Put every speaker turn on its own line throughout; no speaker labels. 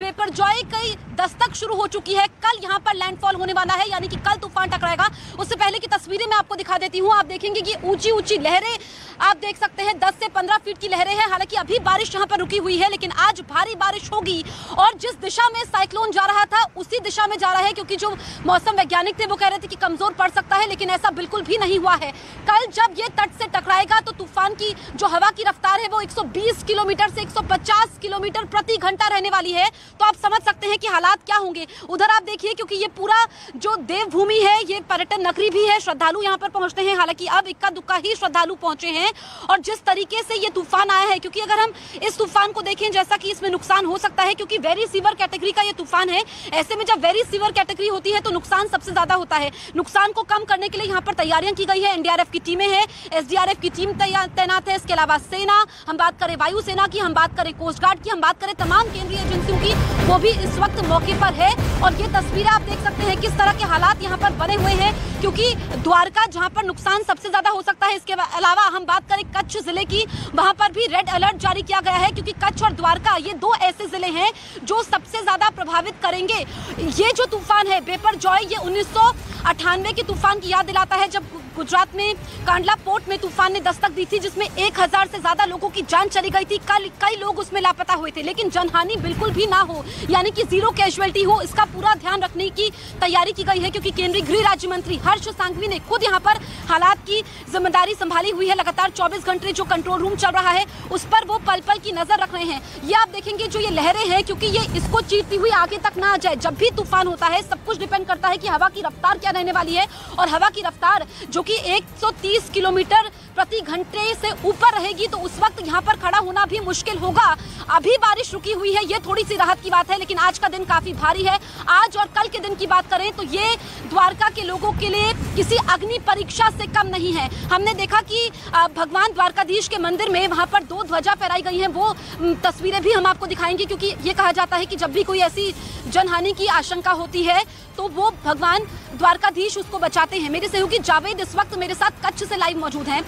बिपरजॉय की दस्तक शुरू हो चुकी है। कल यहाँ पर लैंडफॉल होने वाला है, यानी कि कल तूफान टकराएगा। उससे पहले की तस्वीरें मैं आपको दिखा देती हूँ। आप देखेंगे कि ऊंची ऊंची लहरें आप देख सकते हैं, 10 से 15 फीट की लहरें हैं। हालांकि अभी बारिश यहाँ पर रुकी हुई है, लेकिन आज भारी बारिश होगी और जिस दिशा में साइक्लोन जा रहा था उसी दिशा में जा रहा है, क्योंकि जो मौसम वैज्ञानिक थे वो कह रहे थे कि कमजोर पड़ सकता है, लेकिन ऐसा बिल्कुल भी नहीं हुआ है। कल जब ये तट से टकराएगा तो तूफान की जो हवा की रफ्तार है वो 120 किलोमीटर से 150 किलोमीटर प्रति घंटा रहने वाली है। तो आप समझ सकते हैं कि हालात क्या होंगे। उधर आप देखिए, क्योंकि ये पूरा जो देवभूमि है ये पर्यटन नगरी भी है, श्रद्धालु यहाँ पर पहुंचते हैं। हालांकि अब इक्का दुक्का ही श्रद्धालु पहुंचे हैं। और जिस तरीके से ये तूफान आया है, क्योंकि अगर हम इस तूफान को देखें, जैसा कि इसमें नुकसान हो सकता है, क्योंकि वेरी सीवियर कैटेगरी का ये तूफान है। ऐसे में जब वेरी सीवियर कैटेगरी होती है तो नुकसान सबसे ज्यादा होता है। नुकसान को कम करने के लिए यहाँ पर तैयारियां की गई है। एनडीआरएफ की टीमें हैं, एसडीआरएफ की टीम तैनात है। इसके अलावा सेना, हम बात करें वायुसेना की, हम बात करें कोस्ट गार्ड की, हम बात करें तमाम केंद्रीय एजेंसियों की, वो भी इस वक्त मौके पर है। और ये तस्वीरें आप देख सकते हैं किस तरह के हालात यहाँ पर बने हुए हैं, क्योंकि द्वारका जहाँ पर नुकसान सबसे ज्यादा हो सकता है। इसके अलावा हम बात करें कच्छ जिले की, वहां पर भी रेड अलर्ट जारी किया गया है, क्योंकि कच्छ और द्वारका ये दो ऐसे जिले हैं जो सबसे ज्यादा प्रभावित करेंगे। ये जो तूफान है बिपरजॉय, ये 1998 के तूफान की याद दिलाता है, जब गुजरात में कांडला पोर्ट में तूफान ने दस्तक दी थी, जिसमें 1000 से ज्यादा लोगों की जान चली गई थी। कई लोग उसमें लापता हुए थे, लेकिन जनहानि बिल्कुल भी ना हो, यानी कि जीरो कैजुअलिटी हो, इसका पूरा ध्यान रखने की तैयारी की गई है। क्योंकि केंद्रीय गृह राज्य मंत्री हर्ष सांघवी ने खुद यहाँ पर हालात की जिम्मेदारी संभाली हुई है। लगातार 24 घंटे जो कंट्रोल रूम चल रहा है उस पर वो पल पल की नजर रख रहे हैं। ये आप देखेंगे जो ये लहरें हैं, क्योंकि ये इसको चीरती हुई आगे तक ना आ जाए। जब भी तूफान होता है सब कुछ डिपेंड करता है कि हवा की रफ्तार क्या रहने वाली है, और हवा की रफ्तार जो कि 130 किलोमीटर प्रति घंटे से ऊपर रहेगी, तो उस वक्त यहाँ पर खड़ा होना भी मुश्किल होगा। अभी बारिश रुकी हुई है, ये थोड़ी सी राहत की बात है, लेकिन आज का दिन काफी भारी है। आज और कल के दिन की बात करें तो ये द्वारका के लोगों के लिए किसी अग्नि परीक्षा से कम नहीं है। हमने देखा कि भगवान द्वारकाधीश के मंदिर में वहां पर 2 ध्वजा फहराई गई हैं, वो तस्वीरें भी हम आपको दिखाएंगे, क्योंकि ये कहा जाता है कि जब भी कोई ऐसी जनहानि की आशंका होती है तो वो भगवान द्वारकाधीश उसको बचाते हैं। मेरे सहयोगी जावेद इस वक्त मेरे साथ कच्छ से लाइव मौजूद हैं।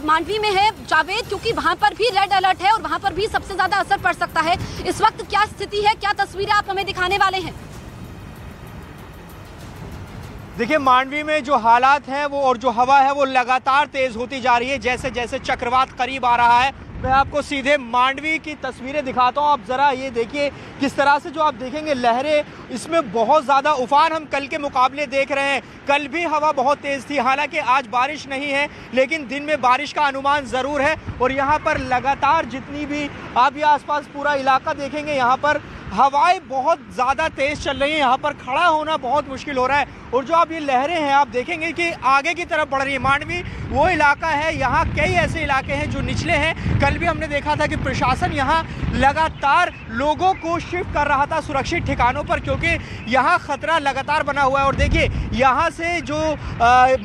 मांडवी में है जावेद, क्योंकि वहां पर भी रेड अलर्ट है और वहां पर भी सबसे ज्यादा असर पड़ सकता है। इस वक्त क्या स्थिति है, क्या तस्वीरें आप हमें दिखाने वाले हैं?
देखिए, मांडवी में जो हालात हैं वो और जो हवा है वो लगातार तेज होती जा रही है। जैसे जैसे चक्रवात करीब आ रहा है, मैं आपको सीधे मांडवी की तस्वीरें दिखाता हूं। आप जरा ये देखिए किस तरह से जो आप देखेंगे लहरें, इसमें बहुत ज़्यादा उफान हम कल के मुकाबले देख रहे हैं। कल भी हवा बहुत तेज़ थी, हालांकि आज बारिश नहीं है, लेकिन दिन में बारिश का अनुमान ज़रूर है। और यहाँ पर लगातार जितनी भी आप ये आसपास पूरा इलाका देखेंगे, यहाँ पर हवाएं बहुत ज़्यादा तेज़ चल रही हैं। यहाँ पर खड़ा होना बहुत मुश्किल हो रहा है। और जो आप ये लहरें हैं आप देखेंगे कि आगे की तरफ बढ़ रही है। मांडवी वो इलाका है, यहाँ कई ऐसे इलाके हैं जो निचले हैं। कल भी हमने देखा था कि प्रशासन यहाँ लगातार लोगों को शिफ्ट कर रहा था सुरक्षित ठिकानों पर, क्योंकि यहाँ खतरा लगातार बना हुआ है। और देखिए यहाँ से जो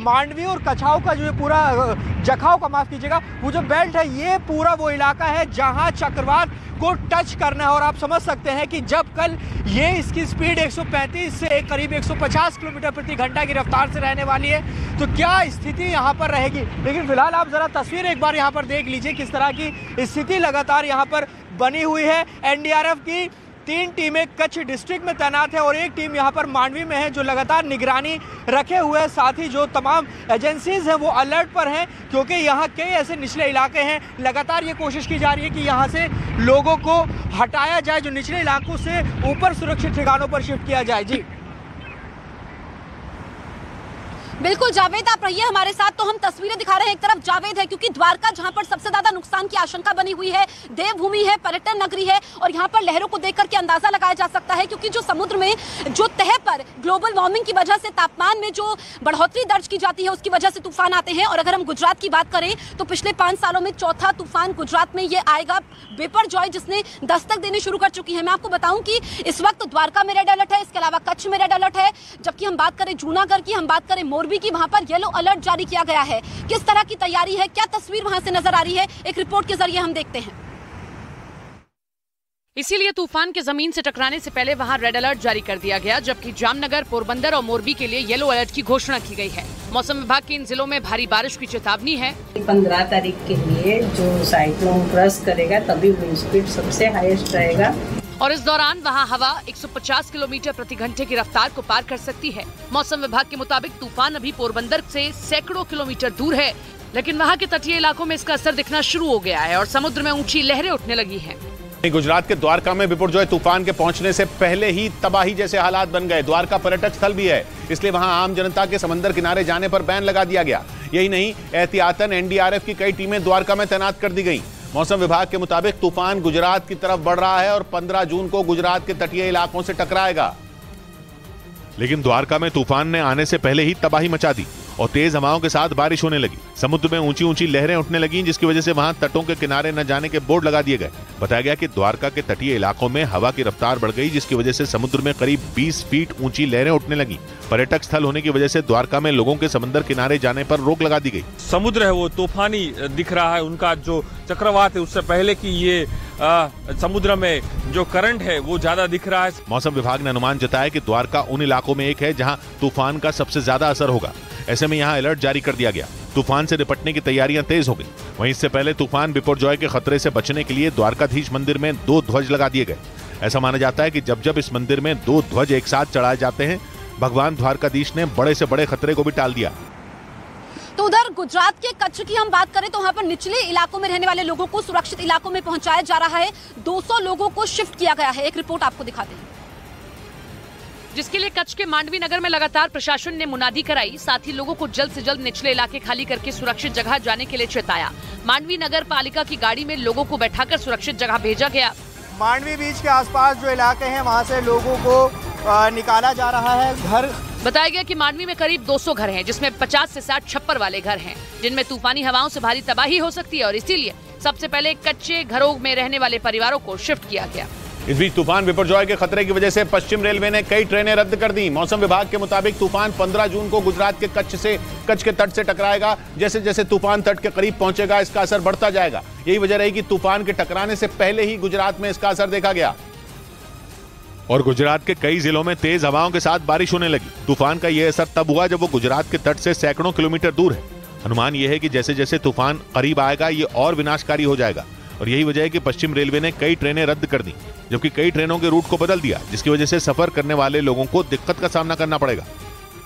मांडवी और कछाव का जो पूरा जखाव का, माफ़ कीजिएगा, वो जो बेल्ट है, ये पूरा वो इलाका है जहाँ चक्रवात को टच करना है। और आप समझ सकते हैं कि जब कल ये इसकी स्पीड 135 से करीब 150 किलोमीटर प्रति घंटा की रफ्तार से रहने वाली है, तो क्या स्थिति यहाँ पर रहेगी। लेकिन फिलहाल आप जरा तस्वीर एक बार यहाँ पर देख लीजिए किस तरह की स्थिति लगातार यहाँ पर बनी हुई है। एनडीआरएफ की 3 टीमें कच्छ डिस्ट्रिक्ट में तैनात है और एक टीम यहाँ पर मांडवी में है, जो लगातार निगरानी रखे हुए है। साथ ही जो तमाम एजेंसीज हैं वो अलर्ट पर हैं, क्योंकि यहाँ कई ऐसे निचले इलाके हैं। लगातार ये कोशिश की जा रही है कि यहाँ से लोगों को हटाया जाए, जो निचले इलाकों से ऊपर सुरक्षित ठिकानों पर शिफ्ट किया जाए। जी
बिल्कुल जावेद, आप रहिए हमारे साथ। तो हम तस्वीरें दिखा रहे हैं, एक तरफ जावेद है, क्योंकि द्वारका जहां पर सबसे ज्यादा नुकसान की आशंका बनी हुई है, देवभूमि है, पर्यटन नगरी है, और यहां पर लहरों को देख करके अंदाजा लगाया जा सकता है, क्योंकि जो समुद्र में जो तह पर ग्लोबल वार्मिंग की वजह से तापमान में जो बढ़ोतरी दर्ज की जाती है, उसकी वजह से तूफान आते हैं। और अगर हम गुजरात की बात करें तो पिछले 5 सालों में चौथा तूफान गुजरात में ये आएगा, बिपरजॉय, जिसने दस्तक देनी शुरू कर चुकी है। मैं आपको बताऊं कि इस वक्त द्वारका में रेड अलर्ट है, इसके अलावा कच्छ में रेड अलर्ट है, जबकि हम बात करें जूनागढ़ की, हम बात करें मोरबी की, वहां पर येलो अलर्ट जारी किया गया है। किस तरह की तैयारी है, क्या तस्वीर वहां से नजर आ रही है, एक रिपोर्ट के जरिए हम देखते हैं।
इसीलिए तूफान के जमीन से टकराने से पहले वहां रेड अलर्ट जारी कर दिया गया, जबकि जामनगर, पोरबंदर और मोरबी के लिए येलो अलर्ट की घोषणा की गई है। मौसम विभाग की इन जिलों में भारी बारिश की चेतावनी है।
15 तारीख के लिए जो साइक्लोन क्रॉस करेगा तभी विंड स्पीड सबसे हाईएस्ट रहेगा।
और इस दौरान वहां हवा 150 किलोमीटर प्रति घंटे की रफ्तार को पार कर सकती है। मौसम विभाग के मुताबिक तूफान अभी पोरबंदर से सैकड़ों किलोमीटर दूर है, लेकिन वहां के तटीय इलाकों में इसका असर दिखना शुरू हो गया है और समुद्र में ऊंची लहरें उठने लगी हैं।
गुजरात के द्वारका में बिपरजॉय तूफान के पहुंचने से पहले ही तबाही जैसे हालात बन गए। द्वारका पर्यटक स्थल भी है, इसलिए वहां आम जनता के समंदर किनारे जाने पर बैन लगा दिया गया। यही नहीं, एहतियातन एनडीआरएफ की कई टीमें द्वारका में तैनात कर दी गई। मौसम विभाग के मुताबिक तूफान गुजरात की तरफ बढ़ रहा है और 15 जून को गुजरात के तटीय इलाकों से टकराएगा।
लेकिन द्वारका में तूफान ने आने से पहले ही तबाही मचा दी और तेज हवाओं के साथ बारिश होने लगी। समुद्र में ऊंची ऊंची लहरें उठने लगीं, जिसकी वजह से वहां तटों के किनारे न जाने के बोर्ड लगा दिए गए। बताया गया कि द्वारका के तटीय इलाकों में हवा की रफ्तार बढ़ गई, जिसकी वजह से समुद्र में करीब 20 फीट ऊंची लहरें उठने लगी। पर्यटक स्थल होने की वजह से द्वारका में लोगों के समंदर किनारे जाने पर रोक लगा दी गई।
समुद्र है वो तूफानी दिख रहा है, उनका जो चक्रवात है उससे पहले की ये समुद्र में जो करंट है वो ज्यादा दिख रहा है।
मौसम विभाग ने अनुमान जताया कि द्वारका उन इलाकों में एक है जहां तूफान का सबसे ज्यादा असर होगा। ऐसे में यहां अलर्ट जारी कर दिया गया। तूफान से निपटने की तैयारियां तेज हो गई। वहीं इससे पहले तूफान बिपरजॉय के खतरे से बचने के लिए द्वारकाधीश मंदिर में 2 ध्वज लगा दिए गए। ऐसा माना जाता है कि जब जब इस मंदिर में 2 ध्वज एक साथ चढ़ाए जाते हैं, भगवान द्वारकाधीश ने बड़े से बड़े खतरे को भी टाल दिया।
तो उधर गुजरात के कच्छ की हम बात करें तो वहां पर निचले इलाकों में रहने वाले लोगों को सुरक्षित इलाकों में पहुंचाया जा रहा है। 200 लोगों को शिफ्ट किया गया है। एक रिपोर्ट आपको दिखाते हैं,
जिसके लिए कच्छ के मांडवी नगर में लगातार प्रशासन ने मुनादी कराई। साथ ही लोगों को जल्द से जल्द निचले इलाके खाली करके सुरक्षित जगह जाने के लिए चेताया। मांडवी नगर पालिका की गाड़ी में लोगों को बैठाकर सुरक्षित जगह भेजा गया।
मांडवी बीच के आसपास जो इलाके हैं वहां से लोगों को निकाला जा रहा है। घर
बताया गया कि मांडवी में करीब 200 घर हैं, जिसमें 50 से 60 छप्पर वाले घर हैं, जिनमें तूफानी हवाओं से भारी तबाही हो सकती है और इसीलिए सबसे पहले कच्चे घरों में रहने वाले परिवारों को शिफ्ट किया गया।
इस बीच तूफान बिपरजॉय के खतरे की वजह से पश्चिम रेलवे ने कई ट्रेनें रद्द कर दी। मौसम विभाग के मुताबिक तूफान 15 जून को गुजरात के कच्छ के तट से टकराएगा। जैसे जैसे तूफान तट के करीब पहुंचेगा, इसका असर बढ़ता जाएगा। यही वजह रही कि तूफान के टकराने से पहले ही गुजरात में इसका असर देखा गया
और गुजरात के कई जिलों में तेज हवाओं के साथ बारिश होने लगी। तूफान का यह असर तब हुआ जब वो गुजरात के तट से सैकड़ों किलोमीटर दूर है। अनुमान यह है कि जैसे जैसे तूफान करीब आएगा, ये और विनाशकारी हो जाएगा और यही वजह है कि पश्चिम रेलवे ने कई ट्रेनें रद्द कर दी, जबकि कई ट्रेनों के रूट को बदल दिया, जिसकी वजह से सफर करने वाले लोगों को दिक्कत का सामना करना पड़ेगा।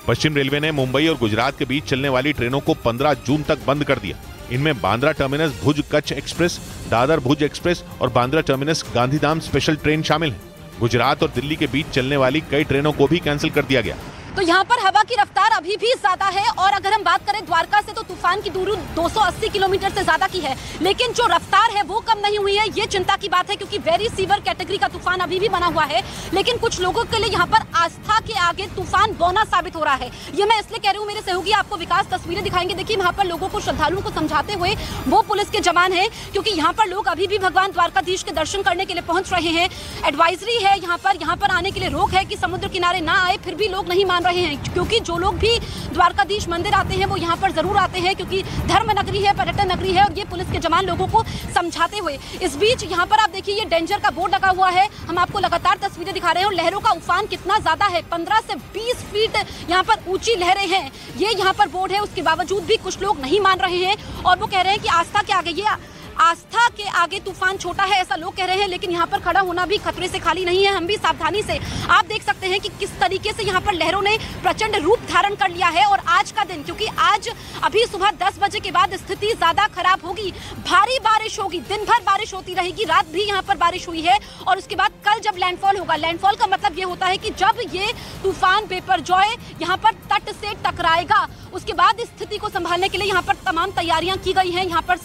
पश्चिम रेलवे ने मुंबई और गुजरात के बीच चलने वाली ट्रेनों को 15 जून तक बंद कर दिया। इनमें बांद्रा टर्मिनस भुज कच्छ एक्सप्रेस, दादर भुज एक्सप्रेस और Bandra terminus Gandhidham special train शामिल है। गुजरात और दिल्ली के बीच चलने वाली कई ट्रेनों को भी कैंसिल कर दिया गया।
तो यहाँ पर हवा की रफ्तार अभी भी ज्यादा है और अगर हम बात करें द्वारका से तो तूफान की दूरी 280 किलोमीटर से ज्यादा की है, लेकिन जो रफ्तार है वो कम नहीं हुई है। ये चिंता की बात है क्योंकि वेरी सीवियर कैटेगरी का तूफान अभी भी बना हुआ है, लेकिन कुछ लोगों के लिए यहाँ पर आस्था के आगे तूफान बौना साबित हो रहा है। ये मैं इसलिए कह रही हूँ, मेरे सहयोगी आपको विकास तस्वीरें दिखाएंगे। देखिए वहाँ पर लोगों को, श्रद्धालुओं को समझाते हुए वो पुलिस के जवान है, क्योंकि यहाँ पर लोग अभी भी भगवान द्वारकाधीश के दर्शन करने के लिए पहुंच रहे हैं। एडवाइजरी है यहाँ पर आने के लिए रोक है कि समुद्र किनारे ना आए, फिर भी लोग नहीं मान रहे हैं, क्योंकि जो लोग भी द्वारकाधीश मंदिर आते हैं वो यहाँ पर जरूर आते हैं, क्योंकि धर्म नगरी है, पर्यटन नगरी है। और ये पुलिस के जवान लोगों को समझाते हुए, इस बीच यहाँ पर आप देखिए ये डेंजर का बोर्ड लगा हुआ है। हम आपको लगातार तस्वीरें दिखा रहे हैं और लहरों का उफान कितना ज्यादा है, 15 से 20 फीट यहाँ पर ऊंची लहरें हैं। ये यहाँ पर बोर्ड है, उसके बावजूद भी कुछ लोग नहीं मान रहे हैं और वो कह रहे हैं कि आस्था के आगे, ये आस्था के आगे तूफान छोटा है, ऐसा लोग कह रहे हैं। लेकिन यहाँ पर खड़ा होना भी खतरे से खाली नहीं है। हम भी सावधानी से, आप देख सकते हैं कि किस तरीके से यहाँ पर लहरों ने प्रचंड रूप धारण कर लिया है। और आज का दिन, क्योंकि आज अभी सुबह 10 बजे के बाद स्थिति ज्यादा खराब होगी, भारी बारिश होगी, दिन भर बारिश होती रहेगी। रात भी यहाँ पर बारिश हुई है और उसके बाद कल जब लैंडफॉल होगा, लैंडफॉल का मतलब ये होता है कि जब ये तूफान बिपरजॉय यहाँ पर तट से टकराएगा, उसके बाद स्थिति को संभालने के लिए यहाँ पर तमाम तैयारियां की गई हैं। यहाँ पर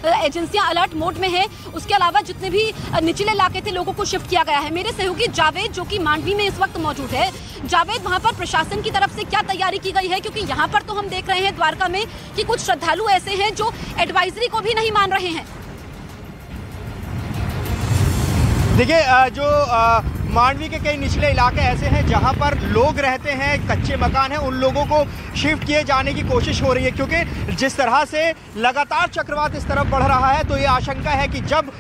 एजेंसियां अलर्ट मोड में है। उसके अलावा जितने भी निचले इलाके थे, लोगों को शिफ्ट किया गया है। मेरे सहयोगी जावेद, जो कि मांडवी में इस वक्त मौजूद है, जावेद, वहां पर प्रशासन की तरफ से क्या तैयारी की गई है? क्योंकि यहाँ पर तो हम देख रहे हैं द्वारका में कि कुछ श्रद्धालु ऐसे हैं जो एडवाइजरी को भी नहीं मान रहे हैं।
देखिए, जो मांडवी के कई निचले इलाके ऐसे हैं जहां पर लोग रहते हैं, कच्चे मकान हैं, उन लोगों को शिफ्ट किए जाने की कोशिश हो रही है, क्योंकि जिस तरह से लगातार चक्रवात इस तरफ बढ़ रहा है तो ये आशंका है कि जब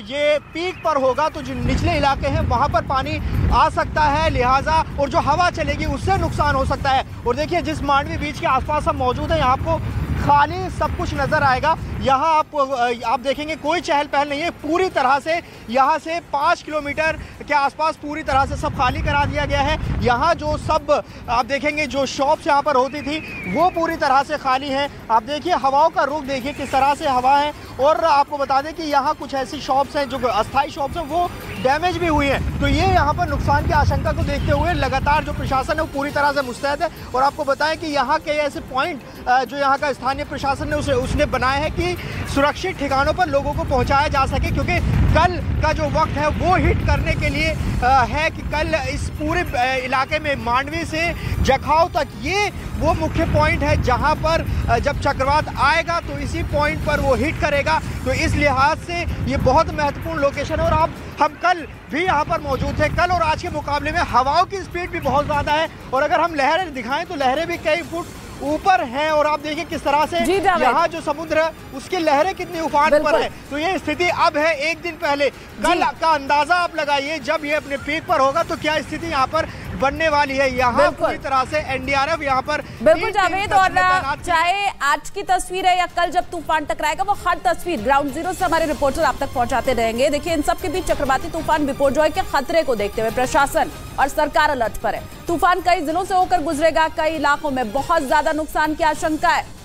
ये पीक पर होगा तो जो निचले इलाके हैं वहां पर पानी आ सकता है, लिहाजा और जो हवा चलेगी उससे नुकसान हो सकता है। और देखिए, जिस मांडवी बीच के आसपास हम मौजूद हैं, यहाँ आपको खाली सब कुछ नजर आएगा। यहाँ आप देखेंगे कोई चहल पहल नहीं है, पूरी तरह से यहाँ से 5 किलोमीटर के आसपास पूरी तरह से सब खाली करा दिया गया है। यहाँ जो सब आप देखेंगे जो शॉप्स यहाँ पर होती थी वो पूरी तरह से खाली है। आप देखिए हवाओं का रुख देखिए किस तरह से हवा है। और आपको बता दें कि यहाँ कुछ ऐसी शॉप्स हैं जो अस्थायी शॉप्स हैं वो डैमेज भी हुई हैं। तो ये यहाँ पर नुकसान की आशंका को देखते हुए लगातार जो प्रशासन है वो पूरी तरह से मुस्तैद है। और आपको बताएं कि यहाँ के ऐसे पॉइंट जो यहाँ का स्थानीय प्रशासन ने उसने बनाए हैं कि सुरक्षित ठिकानों पर लोगों को पहुँचाया जा सके, क्योंकि कल का जो वक्त है वो हिट करने के लिए है कि कल इस पूरे इलाके में मांडवी से जखाऊ तक ये वो मुख्य पॉइंट है जहां पर जब चक्रवात आएगा तो इसी पॉइंट पर वो हिट करेगा। तो इस लिहाज से ये बहुत महत्वपूर्ण लोकेशन है। और हम कल भी यहाँ पर मौजूद थे। कल और आज के मुकाबले में हवाओं की स्पीड भी बहुत ज़्यादा है और अगर हम लहरें दिखाएं तो लहरें भी कई फुट ऊपर हैं। और आप देखिए किस तरह से यहाँ जो समुद्र है उसकी लहरें कितनी उफान पर है। तो ये स्थिति अब है, एक दिन पहले कल का अंदाजा आप लगाइए जब ये अपने पीक पर होगा तो क्या स्थिति यहाँ पर बनने वाली है। यहाँ पूरी तरह से एनडीआरएफ यहाँ पर
बिल्कुल जावेद, और चाहे आज की तस्वीर है या कल जब तूफान टकराएगा वो हर तस्वीर ग्राउंड जीरो से हमारे रिपोर्टर आप तक पहुंचाते रहेंगे। देखिए इन सब के बीच चक्रवाती तूफान बिपरजॉय के खतरे को देखते हुए प्रशासन और सरकार अलर्ट पर है। तूफान कई जिलों से होकर गुजरेगा, कई इलाकों में बहुत ज्यादा नुकसान की आशंका है।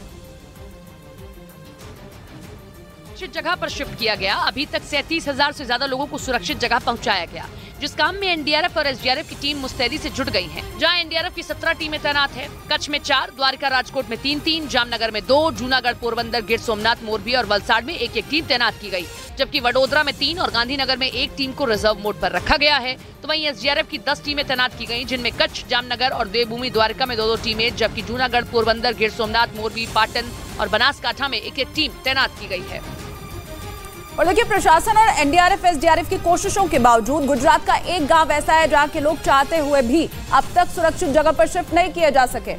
जगह पर शिफ्ट किया गया। अभी तक 37,000 से ज्यादा लोगों को सुरक्षित जगह पहुंचाया गया, जिस काम में एनडीआरएफ और एसडीआरएफ की टीम मुस्तैदी से जुट गई हैं। जहां एनडीआरएफ की 17 टीमें तैनात हैं। कच्छ में 4, द्वारका राजकोट में 3-3, जामनगर में 2, जूनागढ़ पोरबंदर गिर सोमनाथ मोरबी और वलसाड़ में 1-1 टीम तैनात की गई, जबकि वडोदरा में 3 और गांधीनगर में 1 टीम को रिजर्व मोड पर रखा गया है। तो वहीं एसडीआरएफ की 10 टीमें तैनात की गई, जिनमें कच्छ, जामनगर और देवभूमि द्वारका में 2-2 टीमें, जबकि जूनागढ़ पोरबंदर गिर सोमनाथ मोरबी पाटन और बनासकांठा में 1-1 टीम तैनात की गई है।
और देखिए प्रशासन और एनडीआरएफ एसडीआरएफ की कोशिशों के बावजूद गुजरात का एक गांव ऐसा है जहां के लोग चाहते हुए भी अब तक सुरक्षित जगह पर शिफ्ट नहीं किए जा सके,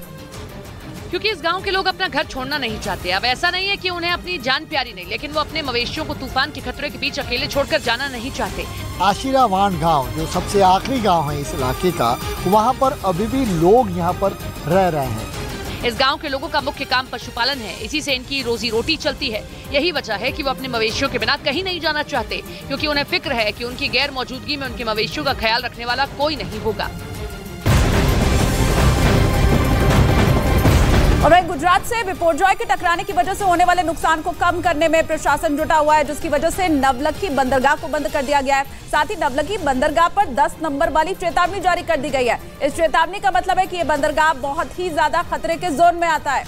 क्योंकि इस गांव के लोग अपना घर छोड़ना नहीं चाहते। अब ऐसा नहीं है कि उन्हें अपनी जान प्यारी नहीं, लेकिन वो अपने मवेशियों को तूफान के खतरे के बीच अकेले छोड़कर जाना नहीं चाहते।
आशिरावान गांव जो सबसे आखिरी गांव है इस इलाके का, वहां पर अभी भी लोग यहां पर रह रहे हैं।
इस गांव के लोगों का मुख्य काम पशुपालन है, इसी से इनकी रोजी रोटी चलती है। यही वजह है कि वो अपने मवेशियों के बिना कहीं नहीं जाना चाहते, क्योंकि उन्हें फिक्र है कि उनकी गैर मौजूदगी में उनके मवेशियों का ख्याल रखने वाला कोई नहीं होगा।
और वहीं गुजरात से बिपरजॉय के टकराने की वजह से होने वाले नुकसान को कम करने में प्रशासन जुटा हुआ है, जिसकी वजह से नवलखी बंदरगाह को बंद कर दिया गया है। साथ ही नवलखी बंदरगाह पर 10 नंबर वाली चेतावनी जारी कर दी गई है। इस चेतावनी का मतलब है कि ये बंदरगाह बहुत ही ज्यादा खतरे के जोन में आता है।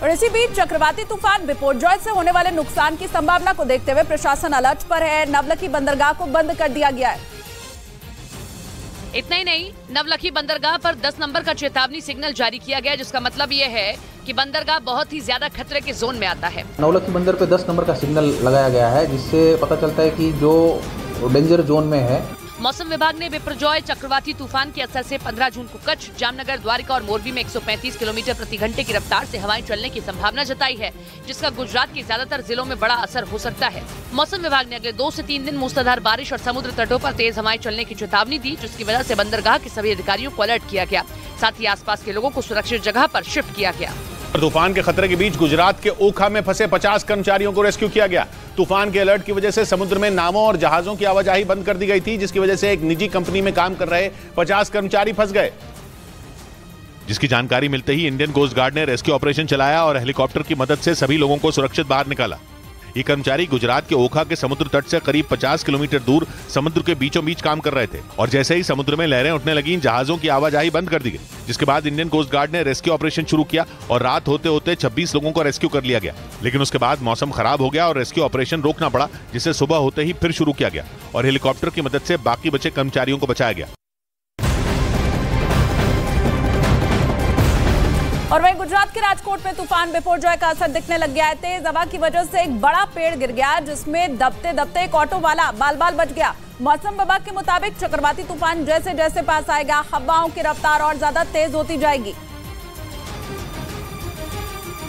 और इसी बीच चक्रवाती तूफान बिपरजॉय से होने वाले नुकसान की संभावना को देखते हुए प्रशासन अलर्ट पर है। नवलखी बंदरगाह को बंद कर दिया गया है।
इतना ही नहीं, नवलखी बंदरगाह पर 10 नंबर का चेतावनी सिग्नल जारी किया गया, जिसका मतलब ये है कि बंदरगाह बहुत ही ज्यादा खतरे के जोन में आता है।
नवलखी बंदर पे 10 नंबर का सिग्नल लगाया गया है, जिससे पता चलता है कि जो डेंजर जोन में है।
मौसम विभाग ने बिपरजॉय चक्रवाती तूफान के असर से 15 जून को कच्छ, जामनगर, द्वारका और मोरबी में 135 किलोमीटर प्रति घंटे की रफ्तार से हवाएं चलने की संभावना जताई है, जिसका गुजरात के ज्यादातर जिलों में बड़ा असर हो सकता है। मौसम विभाग ने अगले 2 से 3 दिन मूसलाधार बारिश और समुद्र तटों पर तेज हवाएं चलने की चेतावनी दी, जिसकी वजह से बंदरगाह के सभी अधिकारियों को अलर्ट किया गया। साथ ही आसपास के लोगों को सुरक्षित जगह पर शिफ्ट किया गया।
तूफान के खतरे के बीच गुजरात के ओखा में फंसे 50 कर्मचारियों को रेस्क्यू किया गया। तूफान के अलर्ट की वजह से समुद्र में नावों और जहाजों की आवाजाही बंद कर दी गई थी, जिसकी वजह से एक निजी कंपनी में काम कर रहे 50 कर्मचारी फंस गए।
जिसकी जानकारी मिलते ही इंडियन कोस्ट गार्ड ने रेस्क्यू ऑपरेशन चलाया और हेलीकॉप्टर की मदद से सभी लोगों को सुरक्षित बाहर निकाला। ये कर्मचारी गुजरात के ओखा के समुद्र तट से करीब 50 किलोमीटर दूर समुद्र के बीचों बीच काम कर रहे थे और जैसे ही समुद्र में लहरें उठने लगी, जहाजों की आवाजाही बंद कर दी गई, जिसके बाद इंडियन कोस्ट गार्ड ने रेस्क्यू ऑपरेशन शुरू किया और रात होते होते 26 लोगों को रेस्क्यू कर लिया गया। लेकिन उसके बाद मौसम खराब हो गया और रेस्क्यू ऑपरेशन रोकना पड़ा, जिसे सुबह होते ही फिर शुरू किया गया और हेलीकॉप्टर की मदद से बाकी बचे कर्मचारियों को बचाया गया।
और वहीं गुजरात के राजकोट में तूफान बिपरजॉय का असर दिखने लग गया है। तेज हवा की वजह से एक बड़ा पेड़ गिर गया, जिसमें दबते दबते एक ऑटो वाला बाल बाल बच गया। मौसम विभाग के मुताबिक चक्रवाती तूफान जैसे जैसे पास आएगा, हवाओं की रफ्तार और ज्यादा तेज होती जाएगी।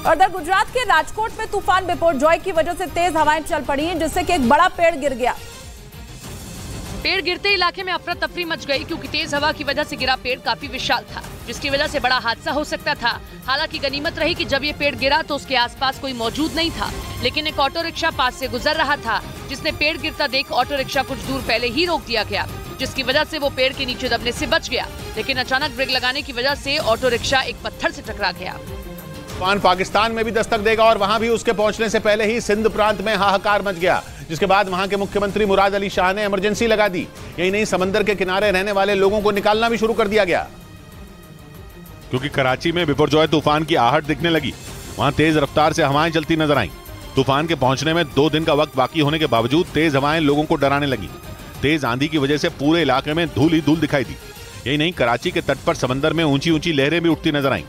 और इधर गुजरात के राजकोट में तूफान बिपरजॉय की वजह से तेज हवाएं चल पड़ी, जिससे कि एक बड़ा पेड़ गिर गया।
पेड़ गिरते इलाके में अफरा तफरी मच गई क्योंकि तेज हवा की वजह से गिरा पेड़ काफी विशाल था, जिसकी वजह से बड़ा हादसा हो सकता था। हालांकि गनीमत रही कि जब ये पेड़ गिरा तो उसके आसपास कोई मौजूद नहीं था, लेकिन एक ऑटो रिक्शा पास से गुजर रहा था, जिसने पेड़ गिरता देख ऑटो रिक्शा कुछ दूर पहले ही रोक दिया गया, जिसकी वजह से वो पेड़ के नीचे दबने से बच गया। लेकिन अचानक ब्रेक लगाने की वजह से ऑटो रिक्शा एक पत्थर से टकरा गया।
तूफान पाकिस्तान में भी दस्तक देगा और वहां भी उसके पहुंचने से पहले ही सिंध प्रांत में हाहाकार मच गया, जिसके बाद वहां के मुख्यमंत्री मुराद अली शाह ने इमरजेंसी लगा दी। यही नहीं, समंदर के किनारे रहने वाले लोगों को निकालना भी शुरू कर दिया गया,
क्योंकि कराची में बिपरजॉय तूफान की आहट दिखने लगी। वहां तेज रफ्तार से हवाएं चलती नजर आईं। तूफान के पहुंचने में 2 दिन का वक्त बाकी होने के बावजूद तेज हवाएं लोगों को डराने लगी। तेज आंधी की वजह से पूरे इलाके में धूल ही धूल दिखाई दी। यही नहीं, कराची के तट पर समंदर में ऊंची ऊंची लहरें भी उठती नजर आईं।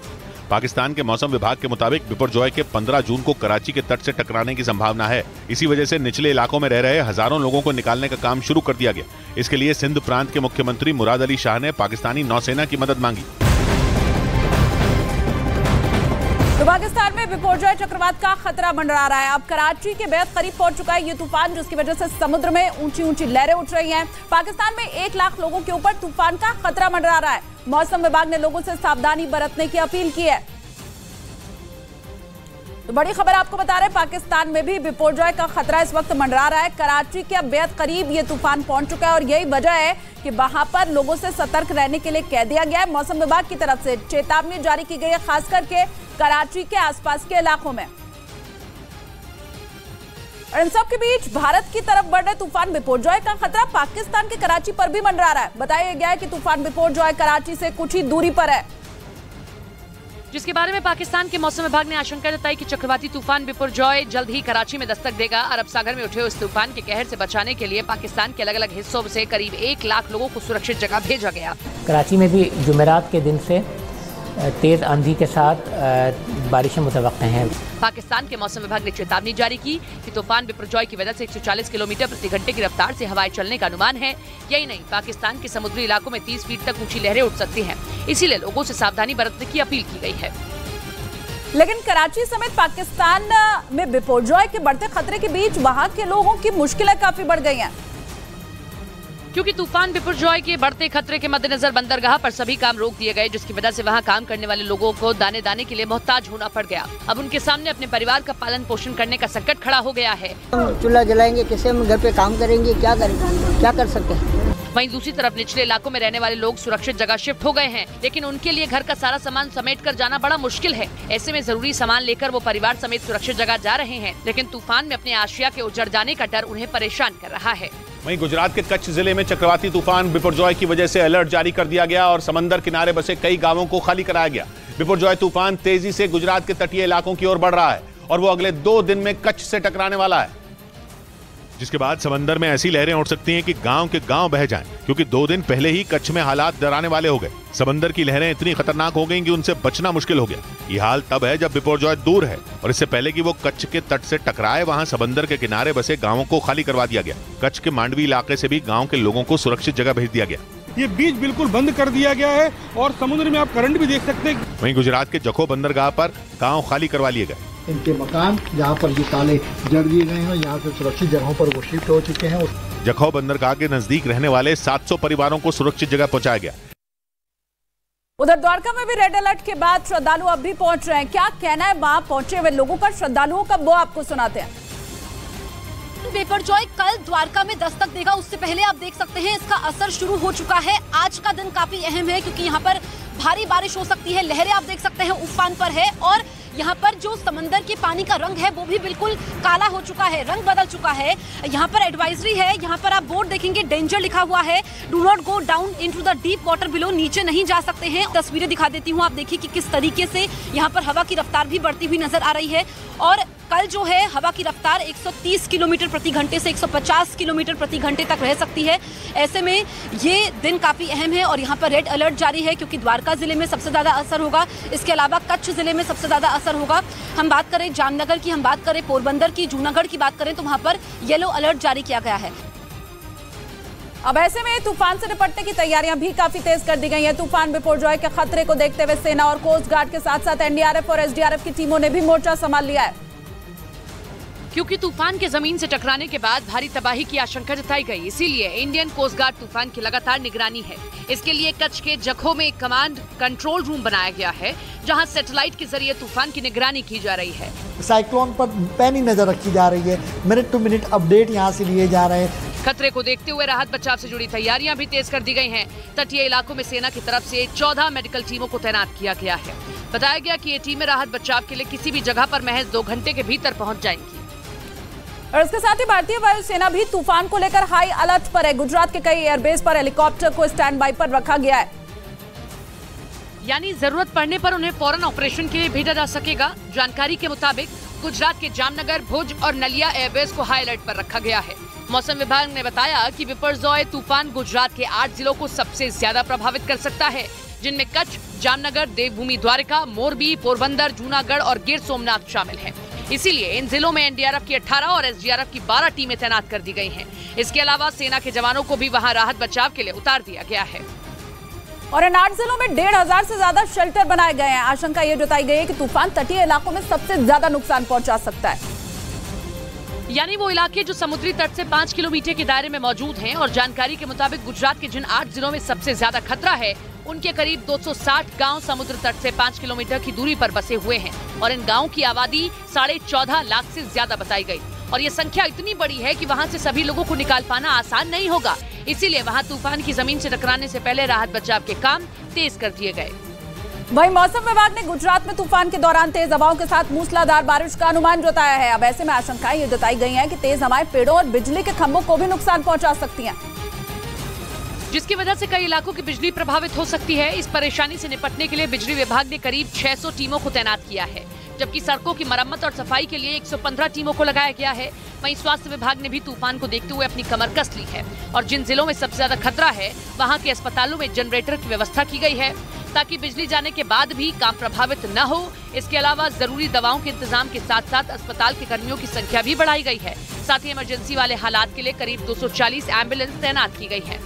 पाकिस्तान के मौसम विभाग के मुताबिक बिपरजॉय के 15 जून को कराची के तट से टकराने की संभावना है। इसी वजह से निचले इलाकों में रह रहे हजारों लोगों को निकालने का काम शुरू कर दिया गया। इसके लिए सिंध प्रांत के मुख्यमंत्री मुराद अली शाह ने पाकिस्तानी नौसेना की मदद मांगी।
तो पाकिस्तान में बिपरजॉय चक्रवात का खतरा मंडरा रहा है। अब कराची के बेहद करीब पहुंच चुका है ये तूफान, जिसकी वजह से समुद्र में ऊंची ऊंची लहरें उठ रही हैं। पाकिस्तान में 1 लाख लोगों के ऊपर तूफान का खतरा मंडरा रहा है। मौसम विभाग ने लोगों से सावधानी बरतने की अपील की है। तो बड़ी खबर आपको बता रहे हैं, पाकिस्तान में भी बिपरजॉय का खतरा इस वक्त मंडरा रहा है। कराची के बेहद करीब ये तूफान पहुंच चुका है और यही वजह है कि वहां पर लोगों से सतर्क रहने के लिए कह दिया गया है। मौसम विभाग की तरफ से चेतावनी जारी की गई है, खास करके कराची के आसपास के इलाकों में। और इन सब के बीच भारत की तरफ बढ़ रहे तूफान बिपरजॉय का खतरा पाकिस्तान के कराची पर भी मंडरा रहा है। बताया गया है कि तूफान बिपरजॉय कराची से कुछ ही दूरी पर है,
जिसके बारे में पाकिस्तान के मौसम विभाग ने आशंका जताई कि चक्रवाती तूफान बिपरजॉय जल्द ही कराची में दस्तक देगा। अरब सागर में उठे इस तूफान के कहर से बचाने के लिए पाकिस्तान के अलग अलग हिस्सों से करीब 1 लाख लोगों को सुरक्षित जगह भेजा गया।
कराची में भी जुमेरात के दिन से तेज आंधी के साथ बारिशें मुतवक्किल हैं।
पाकिस्तान के मौसम विभाग ने चेतावनी जारी की कि तूफान बिपरजॉय की वजह से 140 किलोमीटर प्रति घंटे की रफ्तार से हवाएं चलने का अनुमान है। यही नहीं, पाकिस्तान के समुद्री इलाकों में 30 फीट तक ऊंची लहरें उठ सकती हैं। इसीलिए लोगों से सावधानी बरतने की अपील की गई है।
लेकिन कराची समेत पाकिस्तान में बिपरजॉय के बढ़ते खतरे के बीच वहां के लोगों की मुश्किलें काफी बढ़ गई हैं,
क्योंकि तूफान बिपरजॉय के बढ़ते खतरे के मद्देनजर बंदरगाह पर सभी काम रोक दिए गए, जिसकी वजह से वहां काम करने वाले लोगों को दाने दाने के लिए मोहताज होना पड़ गया। अब उनके सामने अपने परिवार का पालन पोषण करने का संकट खड़ा हो गया है।
चूल्हा जलाएंगे कैसे, हम घर पे काम करेंगे, क्या करेंगे, क्या कर सकते हैं।
वहीं दूसरी तरफ निचले इलाकों में रहने वाले लोग सुरक्षित जगह शिफ्ट हो गए हैं, लेकिन उनके लिए घर का सारा सामान समेट कर जाना बड़ा मुश्किल है। ऐसे में जरूरी सामान लेकर वो परिवार समेत सुरक्षित जगह जा रहे हैं, लेकिन तूफान में अपने आशिया के उजड़ जाने का डर उन्हें परेशान कर रहा है।
वहीं गुजरात के कच्छ जिले में चक्रवाती तूफान बिपरजॉय की वजह से अलर्ट जारी कर दिया गया और समंदर किनारे बसे कई गांवों को खाली कराया गया। बिपरजॉय तूफान तेजी से गुजरात के तटीय इलाकों की ओर बढ़ रहा है और वो अगले 2 दिन में कच्छ से टकराने वाला है,
जिसके बाद समंदर में ऐसी लहरें उठ सकती हैं कि गांव के गांव बह जाएं, क्योंकि 2 दिन पहले ही कच्छ में हालात डराने वाले हो गए। समंदर की लहरें इतनी खतरनाक हो गईं कि उनसे बचना मुश्किल हो गया। ये हाल तब है जब बिपरजॉय दूर है और इससे पहले कि वो कच्छ के तट से टकराए, वहां समंदर के किनारे बसे गांवों को खाली करवा दिया गया। कच्छ के मांडवी इलाके से भी गांव के लोगों को सुरक्षित जगह भेज दिया गया।
ये बीच बिल्कुल बंद कर दिया गया है और समुद्र में आप करंट भी देख सकते हैं।
वहीं गुजरात के जखो बंदरगाह पर गाँव खाली करवा लिए गए।
इनके मकान जहाँ पर ये ताले जड़ दिए गए हैं, यहाँ से सुरक्षित जगहों पर वो शिफ्ट हो चुके हैं।
जखौ बंदरगाह के नजदीक रहने वाले 700 परिवारों को सुरक्षित जगह पहुंचाया गया।
उधर द्वारका में भी रेड अलर्ट के बाद श्रद्धालु अब भी पहुंच रहे हैं। क्या कहना है वहां पहुंचे हुए लोगों का, श्रद्धालुओं का, वो आपको सुनाते हैं।
बिपरजॉय कल द्वारका में दस्तक देगा, उससे पहले आप देख सकते हैं इसका असर शुरू हो चुका है। आज का दिन काफी अहम है क्योंकि यहाँ पर भारी बारिश हो सकती है। लहरें आप देख सकते हैं उफान पर है और यहाँ पर जो समंदर के पानी का रंग है वो भी बिल्कुल काला हो चुका है, रंग बदल चुका है। यहाँ पर एडवाइजरी है, यहाँ पर आप बोर्ड देखेंगे डेंजर लिखा हुआ है, do not go down into the deep water below, नीचे नहीं जा सकते हैं। तस्वीरें दिखा देती हूँ, आप देखिए कि किस तरीके से यहाँ पर हवा की रफ्तार भी बढ़ती हुई नजर आ रही है। और कल जो है हवा की रफ्तार 130 किलोमीटर प्रति घंटे से 150 किलोमीटर प्रति घंटे तक रह सकती है। ऐसे में ये दिन काफी अहम है और यहाँ पर रेड अलर्ट जारी है क्योंकि द्वारका जिले में सबसे ज्यादा असर होगा। इसके अलावा कच्छ जिले में सबसे ज्यादा असर होगा। हम बात करें जामनगर की, हम बात करें पोरबंदर की, जूनागढ़ की बात करें तो वहां पर येलो अलर्ट जारी किया गया है।
अब ऐसे में तूफान से निपटने की तैयारियां भी काफी तेज कर दी गई हैं। तूफान बिपरजॉय के खतरे को देखते हुए सेना और कोस्ट गार्ड के साथ साथ एनडीआरएफ और एसडीआरएफ की टीमों ने भी मोर्चा संभाल लिया है।
क्योंकि तूफान के जमीन से टकराने के बाद भारी तबाही की आशंका जताई गई, इसीलिए इंडियन कोस्ट गार्ड तूफान की लगातार निगरानी है। इसके लिए कच्छ के जखो में एक कमांड कंट्रोल रूम बनाया गया है, जहां सैटेलाइट के जरिए तूफान की निगरानी की जा रही है।
साइक्लोन पर पैनी नजर रखी जा रही है, मिनट टू मिनट अपडेट यहाँ से लिए जा रहे हैं।
खतरे को देखते हुए राहत बचाव से जुड़ी तैयारियां भी तेज कर दी गई हैं। तटीय इलाकों में सेना की तरफ से 14 मेडिकल टीमों को तैनात किया गया है। बताया गया कि ये टीमें राहत बचाव के लिए किसी भी जगह पर महज 2 घंटे के भीतर पहुंच जाएंगी।
और इसके साथ ही भारतीय वायुसेना भी तूफान को लेकर हाई अलर्ट पर है। गुजरात के कई एयरबेस पर हेलीकॉप्टर को स्टैंड बाई पर रखा गया है,
यानी जरूरत पड़ने पर उन्हें फौरन ऑपरेशन के लिए भेजा जा सकेगा। जानकारी के मुताबिक गुजरात के जामनगर, भुज और नलिया एयरबेस को हाई अलर्ट पर रखा गया है। मौसम विभाग ने बताया कि बिपरजॉय तूफान गुजरात के 8 जिलों को सबसे ज्यादा प्रभावित कर सकता है, जिनमें कच्छ, जामनगर, देवभूमि द्वारका, मोरबी, पोरबंदर, जूनागढ़ और गिर सोमनाथ शामिल हैं। इसीलिए इन जिलों में एनडीआरएफ की 18 और एसडीआरएफ की 12 टीमें तैनात कर दी गई हैं। इसके अलावा सेना के जवानों को भी वहां राहत बचाव के लिए उतार दिया गया है।
और इन 8 जिलों में 1500 से ज्यादा शेल्टर बनाए गए हैं। आशंका ये जताई गई है कि तूफान तटीय इलाकों में सबसे ज्यादा नुकसान पहुंचा सकता है,
यानी वो इलाके जो समुद्री तट से 5 किलोमीटर के दायरे में मौजूद हैं। और जानकारी के मुताबिक गुजरात के जिन 8 जिलों में सबसे ज्यादा खतरा है, उनके करीब 260 गांव समुद्र तट से 5 किलोमीटर की दूरी पर बसे हुए हैं। और इन गांवों की आबादी 14.5 लाख से ज्यादा बताई गई। और ये संख्या इतनी बड़ी है कि वहां से सभी लोगों को निकाल पाना आसान नहीं होगा। इसीलिए वहां तूफान की जमीन से टकराने से पहले राहत बचाव के काम तेज कर दिए गए।
वहीं मौसम विभाग ने गुजरात में तूफान के दौरान तेज हवाओं के साथ मूसलाधार बारिश का अनुमान जताया है। अब ऐसे में आशंकाएं ये जताई गई हैं कि तेज हवाएं पेड़ों और बिजली के खंभों को भी नुकसान पहुंचा सकती हैं,
जिसकी वजह से कई इलाकों की बिजली प्रभावित हो सकती है। इस परेशानी से निपटने के लिए बिजली विभाग ने करीब 600 टीमों को तैनात किया है, जबकि सड़कों की मरम्मत और सफाई के लिए 115 टीमों को लगाया गया है। वहीं स्वास्थ्य विभाग ने भी तूफान को देखते हुए अपनी कमर कस ली है और जिन जिलों में सबसे ज्यादा खतरा है, वहां के अस्पतालों में जनरेटर की व्यवस्था की गई है, ताकि बिजली जाने के बाद भी काम प्रभावित न हो। इसके अलावा जरूरी दवाओं के इंतजाम के साथ साथ अस्पताल के कर्मियों की संख्या भी बढ़ाई गई है। साथ ही इमरजेंसी वाले हालात के लिए करीब 240 एम्बुलेंस तैनात की गई है।